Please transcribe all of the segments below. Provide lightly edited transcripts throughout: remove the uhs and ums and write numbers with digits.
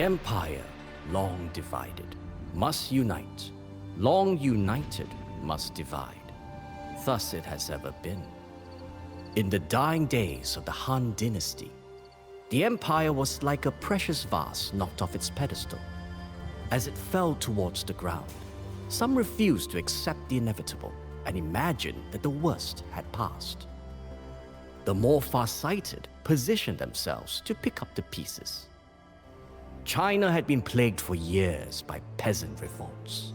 empire, long divided, must unite. Long united, must divide. Thus it has ever been. In the dying days of the Han dynasty, the empire was like a precious vase knocked off its pedestal. As it fell towards the ground, some refused to accept the inevitable and imagined that the worst had passed. The more far-sighted positioned themselves to pick up the pieces. China had been plagued for years by peasant revolts.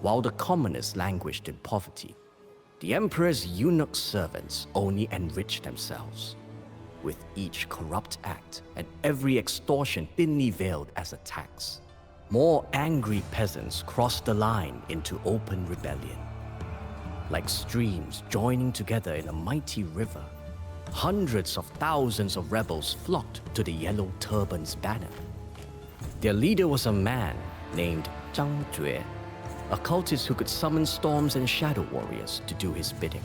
While the commoners languished in poverty, the emperor's eunuch servants only enriched themselves, with each corrupt act and every extortion thinly veiled as a tax. More angry peasants crossed the line into open rebellion. Like streams joining together in a mighty river, hundreds of thousands of rebels flocked to the Yellow Turban's banner. Their leader was a man named Zhangjue, a cultist who could summon storms and shadow warriors to do his bidding.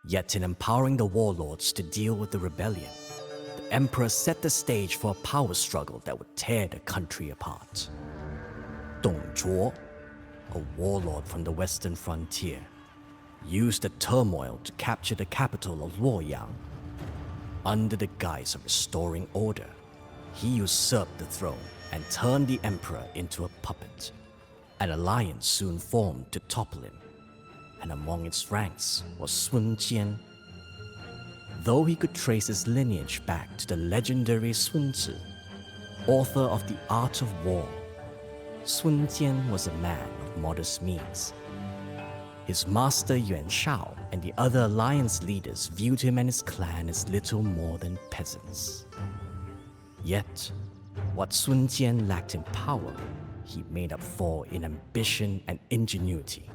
Yet in empowering the warlords to deal with the rebellion, the emperor set the stage for a power struggle that would tear the country apart. Dong Zhuo, a warlord from the western frontier, used the turmoil to capture the capital of Luoyang. Under the guise of restoring order, he usurped the throne and turned the emperor into a puppet. An alliance soon formed to topple him, and among its ranks was Sun Jian. Though he could trace his lineage back to the legendary Sunce, author of The Art of War, Sun Jian was a man of modest means. His master Yuanshao and the other alliance leaders viewed him and his clan as little more than peasants. Yet, what Sun Jian lacked in power, he made up for in ambition and ingenuity.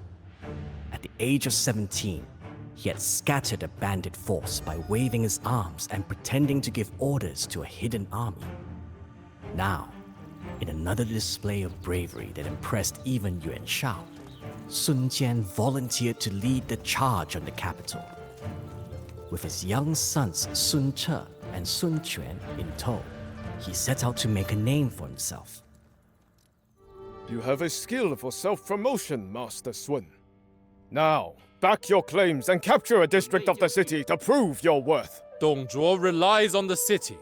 At the age of 17, he had scattered a bandit force by waving his arms and pretending to give orders to a hidden army. Now, in another display of bravery that impressed even Yuanshao, Sun Jian volunteered to lead the charge on the capital. With his young sons Sunce and sunquan in tow, he set out to make a name for himself. You have a skill for self-promotion, Master Sun. Now, back your claims and capture a district of the city to prove your worth. Dongzhuo relies on the city.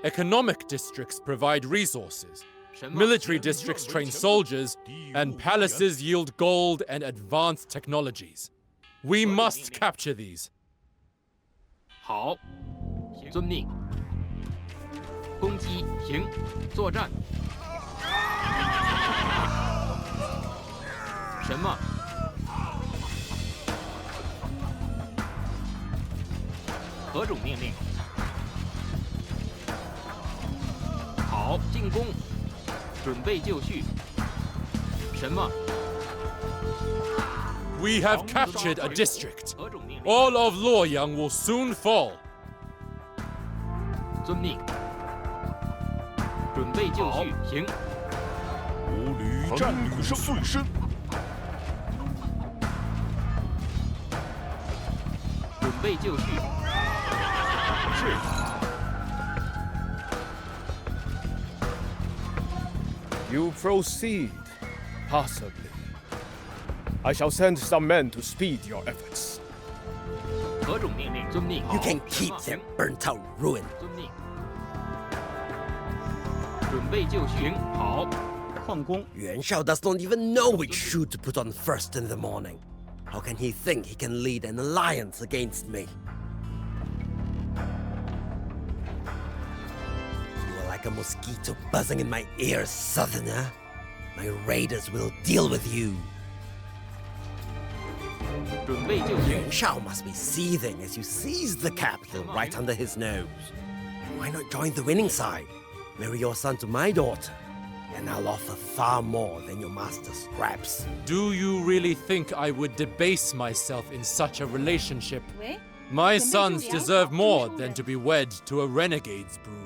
Economic districts provide resources. Military districts train soldiers, and palaces yield gold and advanced technologies. We must capture these. 好，遵命。攻击，行，作战。什么？何种命令？好，进攻。准备就绪。什么？ We have captured a district. All of Luoyang will soon fall. 遵命。准备就绪，行。无履战鼓碎身。准备就绪。是。 You proceed, passably. I shall send some men to speed your efforts. 何种命令？遵命。 You can keep them burnt-out ruin. 遵命。准备就绪。好。矿工。 Yuanshao does not even know which shoe to put on first in the morning. How can he think he can lead an alliance against me? Like a mosquito buzzing in my ears, Southerner. My raiders will deal with you. 准备就绪。 Yuanshao must be seething as you seize the capital right under his nose. Why not join the winning side? Marry your son to my daughter, and I'll offer far more than your master's scraps. Do you really think I would debase myself in such a relationship? My sons deserve more than to be wed to a renegade's brood.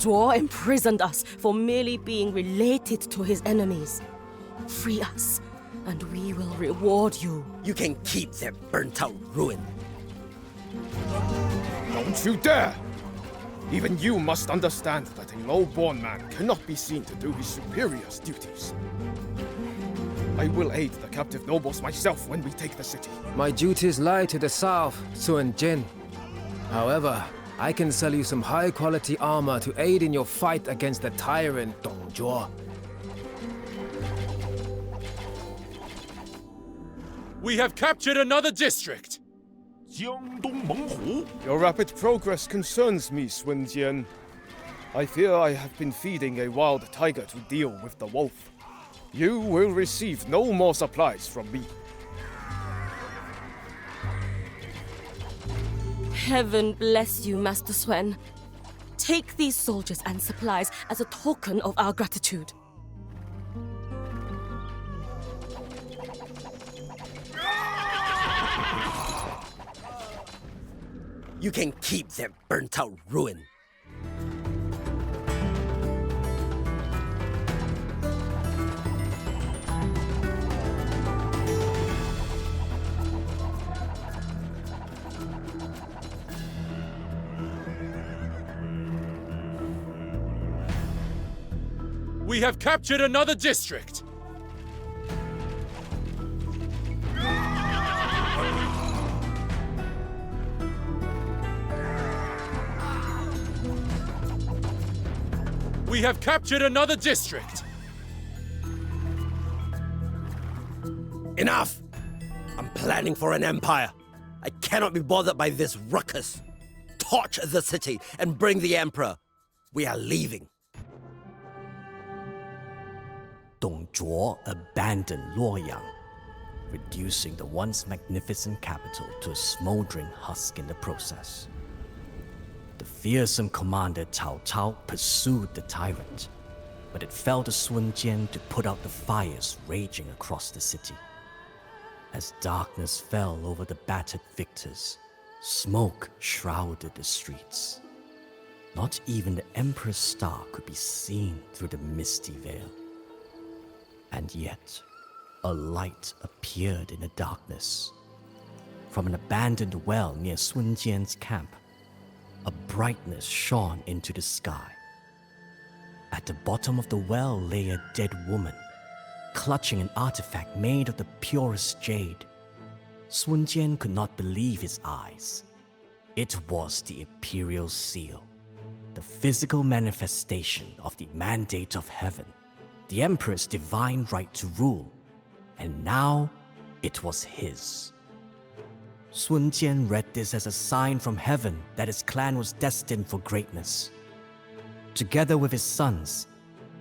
Zhuo imprisoned us for merely being related to his enemies. Free us, and we will reward you. You can keep that burnt-out ruin. Don't you dare! Even you must understand that a low-born man cannot be seen to do his superior's duties. I will aid the captive nobles myself when we take the city. My duties lie to the south, Sun Jian. However, I can sell you some high-quality armor to aid in your fight against the tyrant Dong Zhuo. We have captured another district! Jiangdong 猛虎 Your rapid progress concerns me, Sun Jian. I fear I have been feeding a wild tiger to deal with the wolf. You will receive no more supplies from me. Heaven bless you, Master Swen. Take these soldiers and supplies as a token of our gratitude. You can keep that burnt-out ruin. We have captured another district! We have captured another district! Enough! I'm planning for an empire. I cannot be bothered by this ruckus. Torch the city and bring the emperor. We are leaving. Dong Zhuo abandoned Luoyang, reducing the once magnificent capital to a smoldering husk in the process. The fearsome commander Cao Cao pursued the tyrant, but it fell to Sun Jian to put out the fires raging across the city. As darkness fell over the battered victors, smoke shrouded the streets. Not even the Emperor's star could be seen through the misty veil. And yet, a light appeared in the darkness. From an abandoned well near Sun Jian's camp, a brightness shone into the sky. At the bottom of the well lay a dead woman, clutching an artifact made of the purest jade. Sun Jian could not believe his eyes. It was the Imperial Seal, the physical manifestation of the mandate of heaven, the Emperor's divine right to rule, and now it was his. Sun Jian read this as a sign from heaven that his clan was destined for greatness. Together with his sons,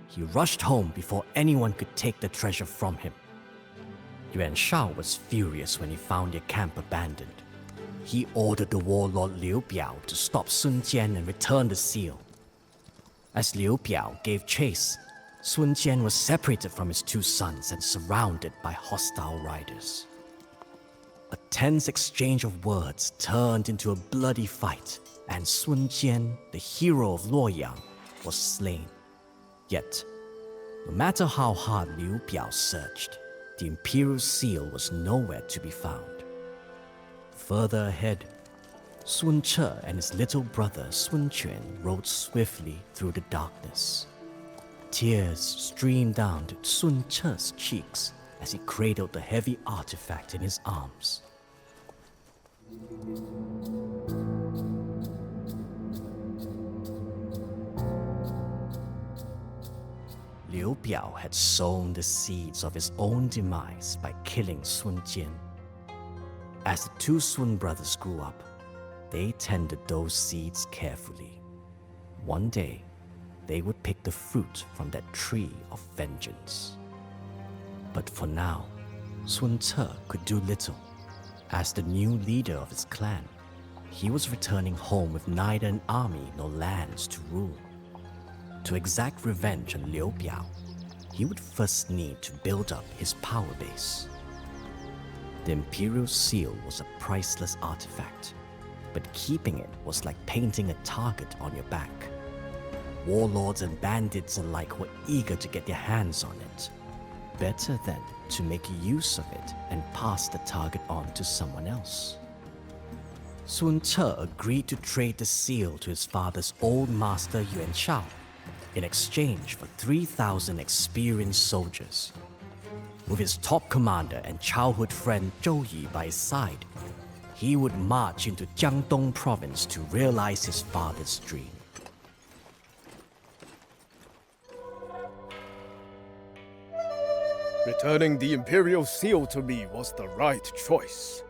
he rushed home before anyone could take the treasure from him. Yuanshao was furious when he found their camp abandoned. He ordered the warlord Liubiao to stop Sun Jian and return the seal. As Liubiao gave chase, Sun Jian was separated from his two sons and surrounded by hostile riders. A tense exchange of words turned into a bloody fight, and Sun Jian, the hero of Luoyang, was slain. Yet, no matter how hard Liubiao searched, the Imperial Seal was nowhere to be found. Further ahead, Sunce and his little brother Sunquan rode swiftly through the darkness. Tears streamed down to Sunce's cheeks as he cradled the heavy artifact in his arms. Liubiao had sown the seeds of his own demise by killing Sun Jian. As the two Sun brothers grew up, they tended those seeds carefully. One day, they would pick the fruit from that tree of vengeance. But for now, Sun Ce could do little. As the new leader of his clan, he was returning home with neither an army nor lands to rule. To exact revenge on Liubiao, he would first need to build up his power base. The Imperial Seal was a priceless artifact, but keeping it was like painting a target on your back. warlords and bandits alike were eager to get their hands on it. Better then to make use of it and pass the target on to someone else. Sunce agreed to trade the seal to his father's old master Yuanshao in exchange for 3,000 experienced soldiers. With his top commander and childhood friend Zhouyu by his side, he would march into Jiangdong province to realize his father's dream. Returning the Imperial Seal to me was the right choice.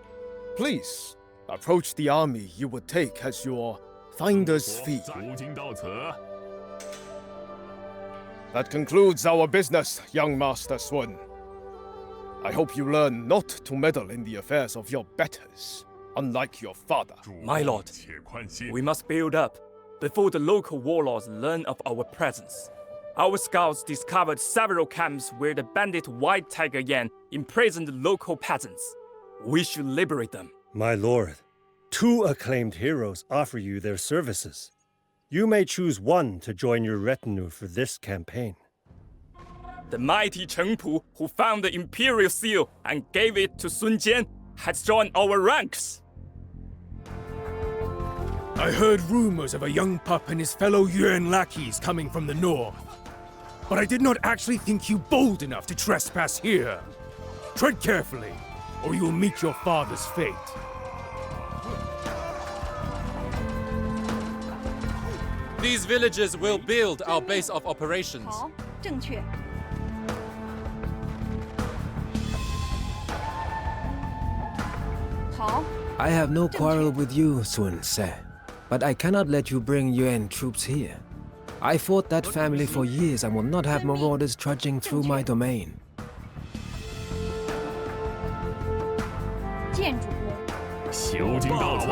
Please, approach the army you would take as your finder's fee. 途经到此， That concludes our business, young Master Sun. I hope you learn not to meddle in the affairs of your betters, unlike your father. My lord, 且宽心。 we must build up before the local warlords learn of our presence. Our scouts discovered several camps where the bandit White Tiger Yan imprisoned local peasants. We should liberate them. My lord, 2 acclaimed heroes offer you their services. You may choose one to join your retinue for this campaign. The mighty Cheng Pu, who found the Imperial Seal and gave it to Sun Jian, has joined our ranks. I heard rumors of a young pup and his fellow Yuan lackeys coming from the north. But I did not actually think you bold enough to trespass here. Tread carefully, or you will meet your father's fate. These villages will build our base of operations. 好，正确。 好， I have no quarrel with you, Sun Ce, but I cannot let you bring Yuan troops here. I fought that family for years and will not have marauders trudging through my domain. 建主公，途经到此，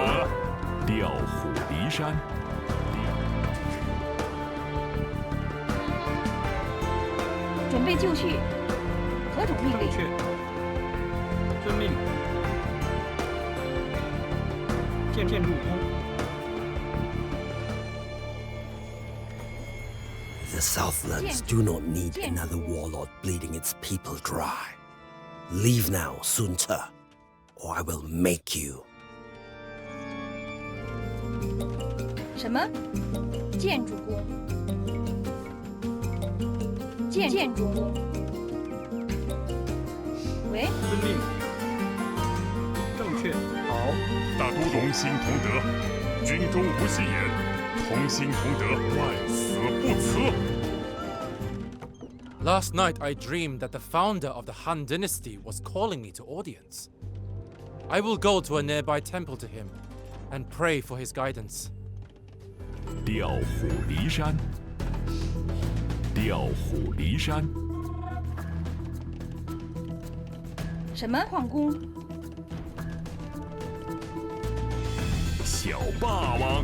调虎离山。 准备就绪。何种命令？确。遵命。建筑工。 The Southlands do not need another warlord bleeding its people dry. Leave now, Sun Ce, or I will make you. 什么？建筑工。建筑工。喂。遵命。正确。好。大都同心同德，军中无戏言，同心同德，万死不辞。 Last night I dreamed that the founder of the Han dynasty was calling me to audience. I will go to a nearby temple to him and pray for his guidance. 调虎离山，调虎离山。 什么矿工？ 小霸王，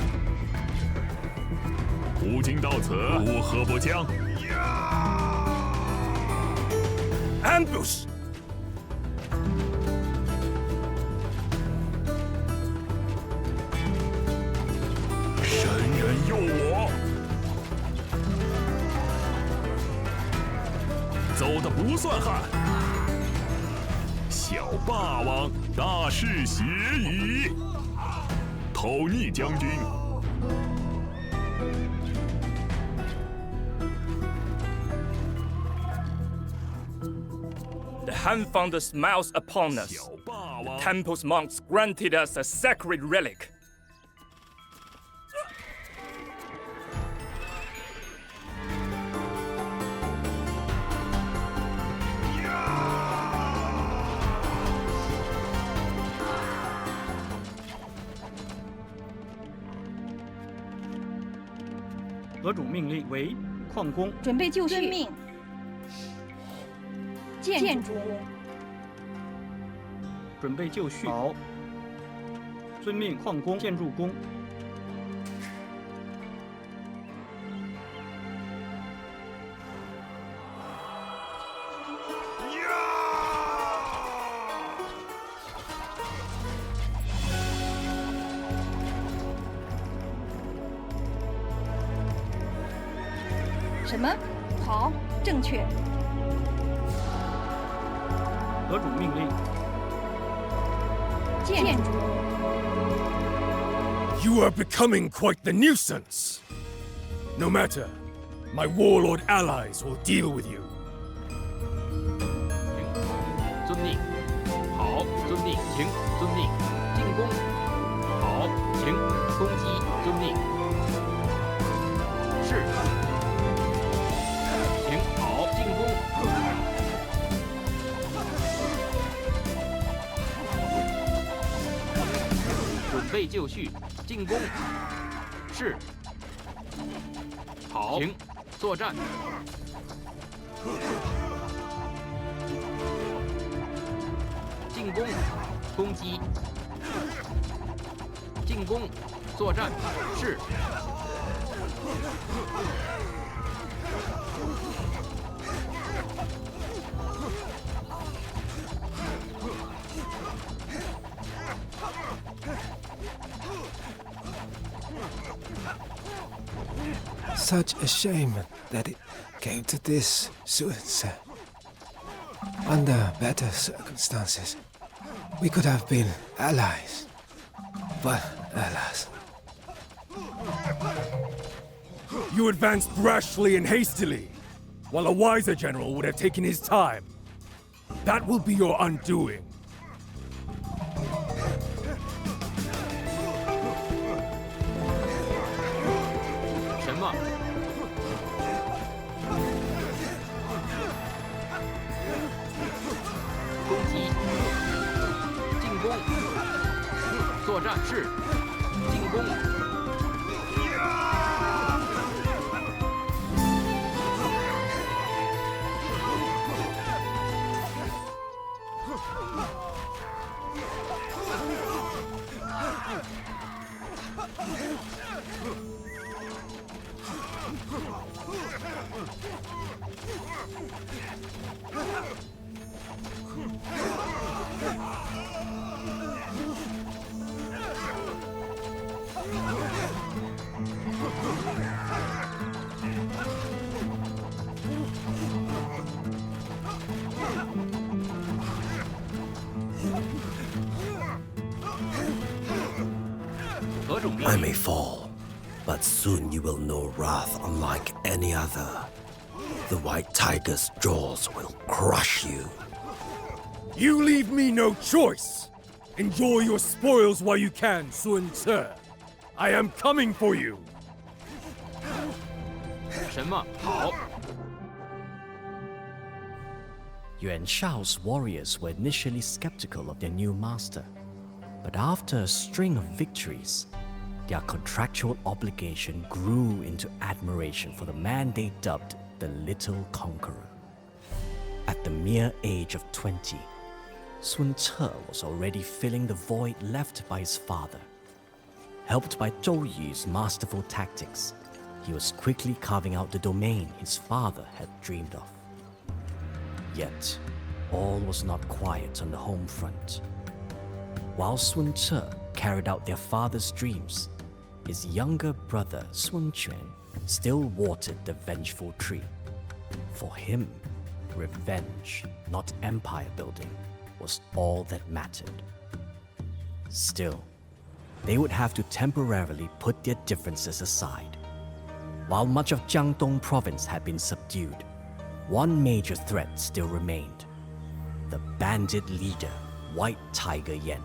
途经到此，乌合不将。 Ambush! 神人佑我，走得不算汗。小霸王，大势写矣。偷逆将军。 The Han founder smiles upon us. The temple's monks granted us a sacred relic. "何种命令？为矿工。准备就绪。遵命。建筑工。准备就绪。好。遵命，矿工、建筑工。 大什么？好，正确。得主命令。建筑。 You are becoming quite the nuisance. No matter, my warlord allies will deal with you. 遵命。好，遵命，请遵命。进攻。好，请攻击，遵命。是。请好，进攻。准备就绪，进攻。是。好，请作战。进攻，攻击。进攻，作战。是。Such a shame that it came to this, sunce. Under better circumstances, we could have been allies. But alas. You advanced brashly and hastily, while a wiser general would have taken his time. That will be your undoing. 什么？攻击！进攻！作战是！进攻！I may fall, but soon you will know wrath unlike any other. The white tiger's jaws will crush you. You leave me no choice. Enjoy your spoils while you can, sunce. I am coming for you. 什么？好。 Yuanshao's warriors were initially skeptical of their new master, but after a string of victories, their contractual obligation grew into admiration for the man they dubbed the Little Conqueror. At the mere age of 20, Sunce was already filling the void left by his father. Helped by Zhouyu's masterful tactics, he was quickly carving out the domain his father had dreamed of. Yet, all was not quiet on the home front. While Sunce carried out their father's dreams, his younger brother Sun Jian still watered the vengeful tree. For him, revenge, not empire building, was all that mattered. Still, they would have to temporarily put their differences aside. While much of Jiangdong province had been subdued, one major threat still remained: the bandit leader, White Tiger Yan.